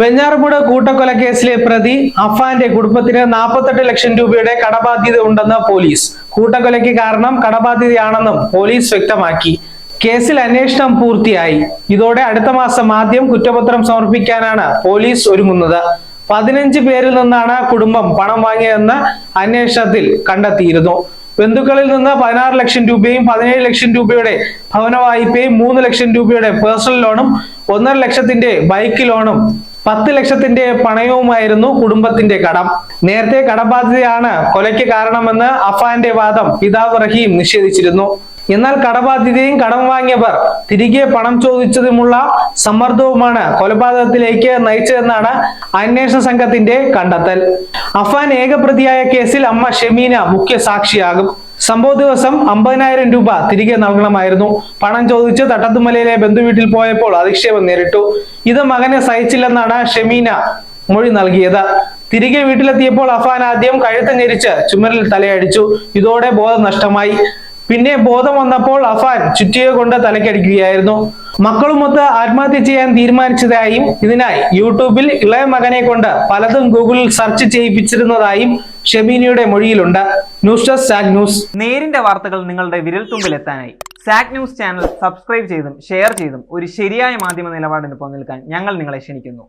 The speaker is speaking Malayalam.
വെഞ്ഞാറമൂട് കൂട്ടക്കൊലക്കേസിലെ പ്രതി അഫാന്റെ കുടുംബത്തിന് 48 ലക്ഷം രൂപയുടെ കടബാധ്യത ഉണ്ടെന്ന് പോലീസ്. കൂട്ടക്കൊലയ്ക്ക് കാരണം കടബാധ്യതയാണെന്നും പോലീസ് വ്യക്തമാക്കി. കേസിൽ അന്വേഷണം പൂർത്തിയായി. ഇതോടെ അടുത്ത മാസം ആദ്യം കുറ്റപത്രം സമർപ്പിക്കാനാണ് പോലീസ് ഒരുങ്ങുന്നത്. 15 പേരിൽ നിന്നാണ് കുടുംബം പണം വാങ്ങിയതെന്ന് അന്വേഷണത്തിൽ കണ്ടെത്തിയിരുന്നു. ബന്ധുക്കളിൽ നിന്ന് 16 ലക്ഷം രൂപയും 17 ലക്ഷം രൂപയുടെ ഭവന വായ്പയും 3 ലക്ഷം രൂപയുടെ പേഴ്സണൽ ലോണും 1.5 ലക്ഷത്തിന്റെ ബൈക്ക് ലോണും 10 ലക്ഷത്തിന്റെ പണയവുമായിരുന്നു കുടുംബത്തിന്റെ കടം. നേരത്തെ കടബാധ്യതയാണ് കൊലയ്ക്ക് കാരണമെന്ന് അഫാന്റെ വാദം പിതാവ് റഹീം നിഷേധിച്ചിരുന്നു. എന്നാൽ കടബാധ്യതയും കടം വാങ്ങിയവർ തിരികെ പണം ചോദിച്ചതുമുള്ള സമ്മർദ്ദവുമാണ് കൊലപാതകത്തിലേക്ക് നയിച്ചതെന്നാണ് അന്വേഷണ സംഘത്തിന്റെ കണ്ടെത്തൽ. അഫാൻ ഏകപ്രതിയായ കേസിൽ അമ്മ ഷെമീന മുഖ്യ സാക്ഷിയാകും. സംഭവ ദിവസം 50,000 രൂപ തിരികെ നൽകണമായിരുന്നു. പണം ചോദിച്ച് തട്ടത്തുമലയിലെ ബന്ധുവീട്ടിൽ പോയപ്പോൾ അധിക്ഷേപം നേരിട്ടു. ഇത് മകനെ സഹിച്ചില്ലെന്നാണ് ഷെമീന മൊഴി നൽകിയത്. തിരികെ വീട്ടിലെത്തിയപ്പോൾ അഫാൻ ആദ്യം കഴുത്ത് ഞെരിച്ച് ചുമരിൽ തലയടിച്ചു. ഇതോടെ ബോധം നഷ്ടമായി. പിന്നെ ബോധം വന്നപ്പോൾ അഫാൻ ചുറ്റിക കൊണ്ട് തലക്കടിക്കുകയായിരുന്നു. മക്കളുമൊത്ത് ആത്മഹത്യ ചെയ്യാൻ തീരുമാനിച്ചതായും ഇതിനായി യൂട്യൂബിൽ ഇളയ മകനെ കൊണ്ട് പലതും ഗൂഗിളിൽ സെർച്ച് ചെയ്യിപ്പിച്ചിരുന്നതായും ഷെമീനയുടെ മൊഴിയിലുണ്ട്. News desk Sag news. നേരിന്റെ വാർത്തകൾ നിങ്ങളുടെ വിരൽത്തുമ്പിൽ എത്താനായി സാഗ് ന്യൂസ് ചാനൽ സബ്സ്ക്രൈബ് ചെയ്തും ഷെയർ ചെയ്തും ഒരു ശരിയായ മാധ്യമ നിലപാടിന് നിൽക്കാൻ ഞങ്ങൾ നിങ്ങളെ ക്ഷണിക്കുന്നു.